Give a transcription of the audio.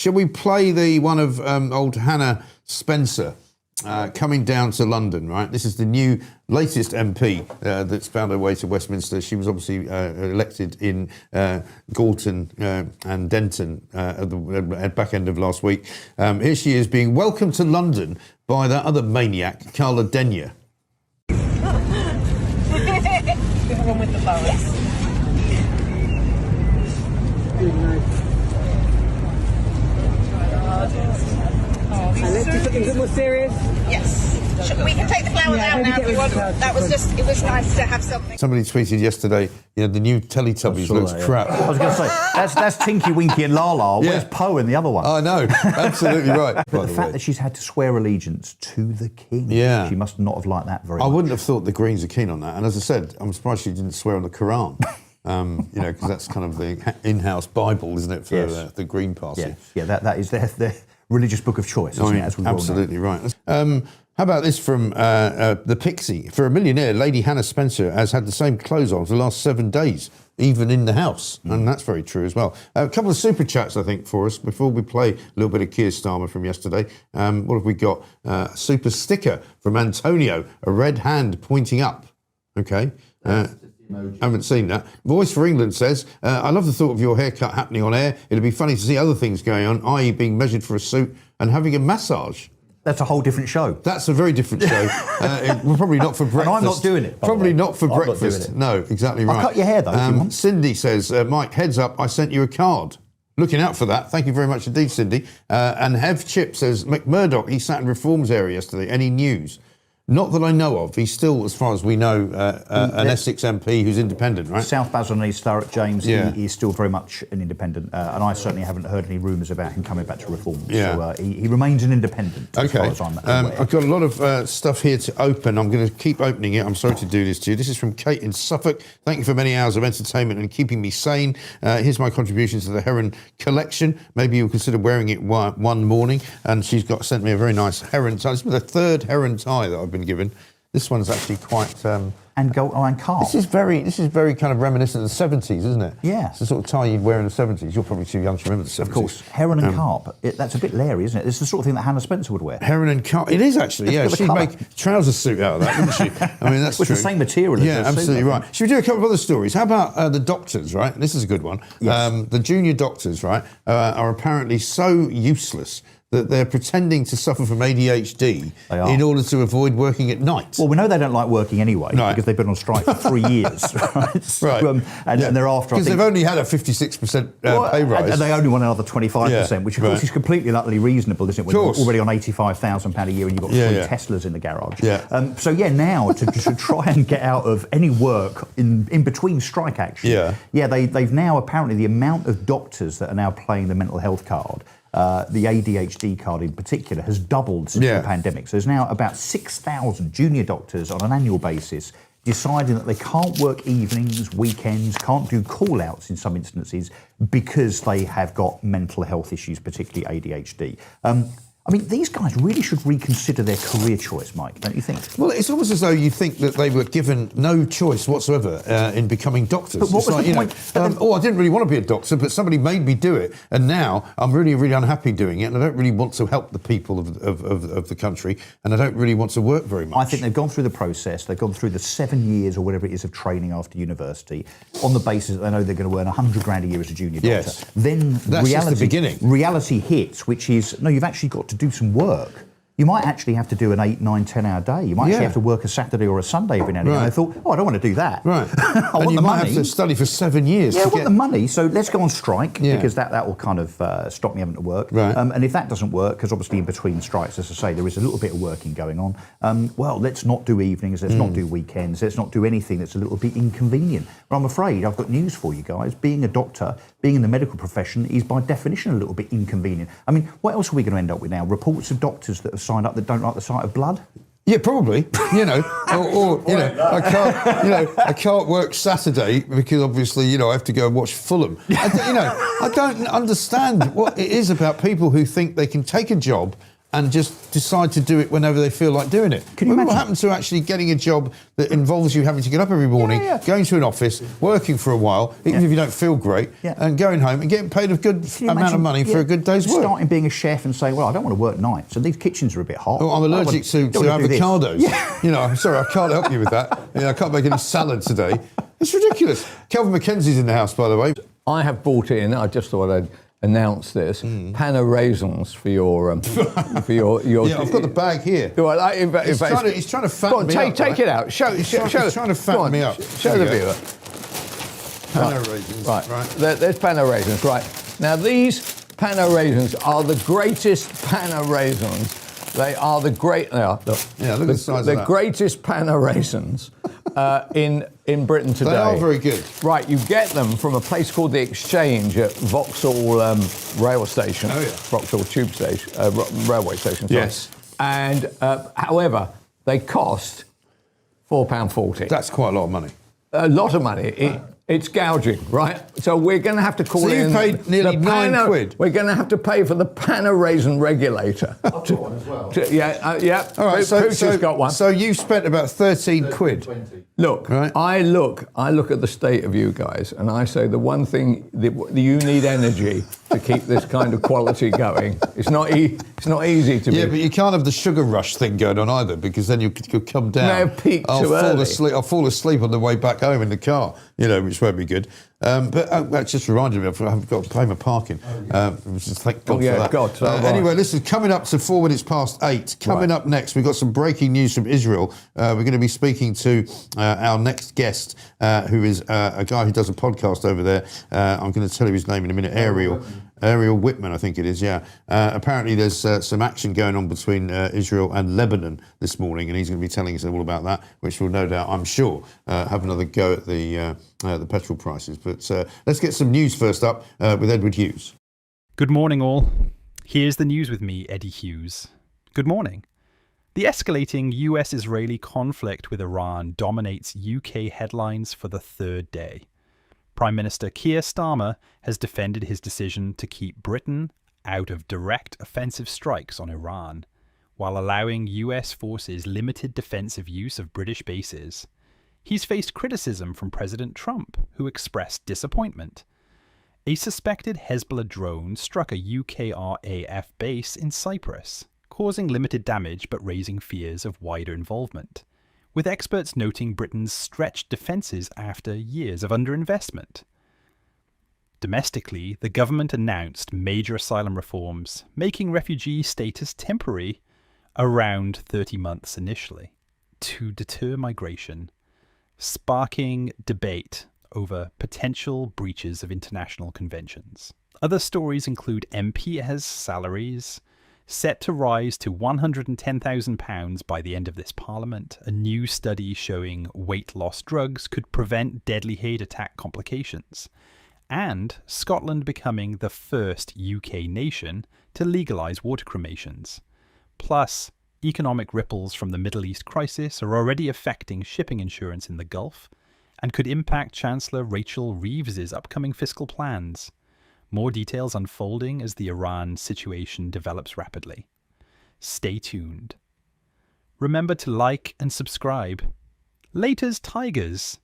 Shall we play the one of old Hannah Spencer coming down to London, right? This is the new latest MP that's found her way to Westminster. She was obviously elected in Gorton and Denton at the back end of last week. Here she is being welcomed to London by that other maniac, Carla Denyer. One with the flowers. Yes. Good night. Let's do something a bit more serious. Yes. We can take the flowers out now if you want. That was just, it was nice to have something. Somebody tweeted yesterday, the new Teletubbies looks crap. I was going to say, that's Tinky Winky and Lala. Where's Poe in the other one? I know, absolutely right. But the fact that she's had to swear allegiance to the king, she must not have liked that very much. I wouldn't have thought the Greens are keen on that. And as I said, I'm surprised she didn't swear on the Quran. Because that's kind of the in-house Bible, isn't it, for the Green Party? Yeah, that is their religious book of choice, isn't it? As we absolutely right. How about this from the Pixie? For a millionaire, Lady Hannah Spencer has had the same clothes on for the last 7 days, even in the house. And that's very true as well. A couple of super chats, I think, for us, before we play a little bit of Keir Starmer from yesterday. What have we got? A super sticker from Antonio, a red hand pointing up. Okay. Haven't seen that. Voice for England says, I love the thought of your haircut happening on air. It'd be funny to see other things going on, i.e. being measured for a suit and having a massage. That's a whole different show. That's a very different show. Probably not for breakfast. And I'm not doing it. Probably not for I'm breakfast. not doing it. No, exactly right. I'll cut your hair, though, if you want. Cindy says, Mike, heads up, I sent you a card. Looking out for that. Thank you very much indeed, Cindy. And Hev Chip says, McMurdoch, he sat in Reforms area yesterday. Any news? Not that I know of. He's still, as far as we know, an Essex MP who's independent, right? South Basil and East Thurrock, James, he is still very much an independent. And I certainly haven't heard any rumours about him coming back to Reform. So he remains an independent, as far as I'm aware. I've got a lot of stuff here to open. I'm going to keep opening it. I'm sorry to do this to you. This is from Kate in Suffolk. Thank you for many hours of entertainment and keeping me sane. Here's my contribution to the Heron collection. Maybe you'll consider wearing it one morning. And she's sent me a very nice Heron tie. This is the third Heron tie that I've been given. This one's actually quite and carp. This is very kind of reminiscent of the 70s, isn't it? Yeah. It's the sort of tie you'd wear in the 70s. You're probably too young to remember the 70s. Of course. Heron and carp. That's a bit leery, isn't it? It's the sort of thing that Hannah Spencer would wear. Heron and carp. It is actually, yeah. She'd make trouser suit out of that, wouldn't she? I mean, that's With true. the same material as yeah, absolutely right. Should we do a couple of other stories? How about the doctors, right? This is a good one. Yes. The junior doctors, right, are apparently so useless that they're pretending to suffer from ADHD in order to avoid working at night. Well, we know they don't like working anyway because they've been on strike for 3 years, right? So, and they're after... Because they've only had a 56% pay rise. And they only want another 25%, which of course is completely and utterly reasonable, isn't it? When you're already on £85,000 a year and you've got 3 Teslas in the garage. Now to try and get out of any work in between strike action, they've now apparently the amount of doctors that are now playing the mental health card, the ADHD card in particular, has doubled since the pandemic. So there's now about 6,000 junior doctors on an annual basis deciding that they can't work evenings, weekends, can't do call-outs in some instances because they have got mental health issues, particularly ADHD. I mean, these guys really should reconsider their career choice, Mike, don't you think? Well, it's almost as though you think that they were given no choice whatsoever in becoming doctors. But what was the point? I didn't really want to be a doctor, but somebody made me do it, and now I'm really, really unhappy doing it, and I don't really want to help the people of the country, and I don't really want to work very much. I think they've gone through the process, they've gone through the 7 years or whatever it is of training after university, on the basis that they know they're going to earn $100,000 a year as a junior doctor. Yes. Then that's just the beginning. Reality hits, which is, no, you've actually got to do some work. You might actually have to do an 8, 9, 10-hour day. You might actually have to work a Saturday or a Sunday every now and then. And I thought, I don't want to do that. Right. I want you the might money. have to study for 7 years. Yeah, I want the money. So let's go on strike because that will kind of stop me having to work. Right. And if that doesn't work, because obviously in between strikes, as I say, there is a little bit of working going on. Well, let's not do evenings. Let's not do weekends. Let's not do anything that's a little bit inconvenient. But I'm afraid I've got news for you guys. Being a doctor, being in the medical profession is by definition a little bit inconvenient. I mean, what else are we going to end up with now? Reports of doctors that have signed up that don't like the sight of blood? Yeah, probably. I can't work Saturday because obviously, I have to go and watch Fulham. I don't understand what it is about people who think they can take a job and just decide to do it whenever they feel like doing it. Can you imagine what happened to actually getting a job that involves you having to get up every morning, going to an office, working for a while, even if you don't feel great, and going home and getting paid a good amount of money for a good day's work? Starting being a chef and saying, well, I don't want to work nights, so these kitchens are a bit hot. Oh, I'm allergic to avocados. You know, I'm sorry, I can't help you with that. I can't make any salad today. It's ridiculous. Kelvin Mackenzie's in the house, by the way. I have brought in, I just thought I'd announce this, pan of raisins for your Yeah, I've got the bag here. Well, he's trying to fatten me up. Take it out. He's trying to fatten me up. Show the viewer. Pan of raisins. Right. There's pan of raisins. Right. Now these pan of raisins are the greatest pan of raisins. They are the great. Look at the size of that. Greatest pan of raisins in Britain today. They are very good. Right, you get them from a place called the Exchange at Vauxhall rail station. Oh yeah. Vauxhall tube station, railway station. Sorry. Yes. And however, they cost £4.40. That's quite a lot of money. A lot of money. It's gouging, right? So we're going to have to call in. So you paid nearly £9. We're going to have to pay for the pan of raisin regulator. I've got one as well. Yeah. All right. Pooch's got one. So you spent about 13 quid. 20. Look, right. I look at the state of you guys, and I say the one thing that you need energy to keep this kind of quality going. It's not easy to. Yeah, but you can't have the sugar rush thing going on either, because then you'll come down. No, peak too early. I'll fall asleep on the way back home in the car. Which won't be good. But that just reminded me, I've got to pay my parking. Thank God for that. Anyway, listen, coming up to 4 minutes past 8. Coming up next, we've got some breaking news from Israel. We're going to be speaking to our next guest, who is a guy who does a podcast over there. I'm going to tell you his name in a minute, Ariel Whitman, I think it is, yeah. Apparently there's some action going on between Israel and Lebanon this morning, and he's going to be telling us all about that, which will no doubt, I'm sure, have another go at the petrol prices. But let's get some news first up with Edward Hughes. Good morning, all. Here's the news with me, Eddie Hughes. Good morning. The escalating US-Israeli conflict with Iran dominates UK headlines for the third day. Prime Minister Keir Starmer has defended his decision to keep Britain out of direct offensive strikes on Iran, while allowing US forces limited defensive use of British bases. He's faced criticism from President Trump, who expressed disappointment. A suspected Hezbollah drone struck a UK RAF base in Cyprus, causing limited damage but raising fears of wider involvement, with experts noting Britain's stretched defences after years of underinvestment. Domestically, the government announced major asylum reforms, making refugee status temporary around 30 months initially, to deter migration, sparking debate over potential breaches of international conventions. Other stories include MPs' salaries, set to rise to £110,000 by the end of this parliament, a new study showing weight loss drugs could prevent deadly heart attack complications, and Scotland becoming the first UK nation to legalise water cremations. Plus, economic ripples from the Middle East crisis are already affecting shipping insurance in the Gulf and could impact Chancellor Rachel Reeves's upcoming fiscal plans. More details unfolding as the Iran situation develops rapidly. Stay tuned. Remember to like and subscribe. Laters, Tigers.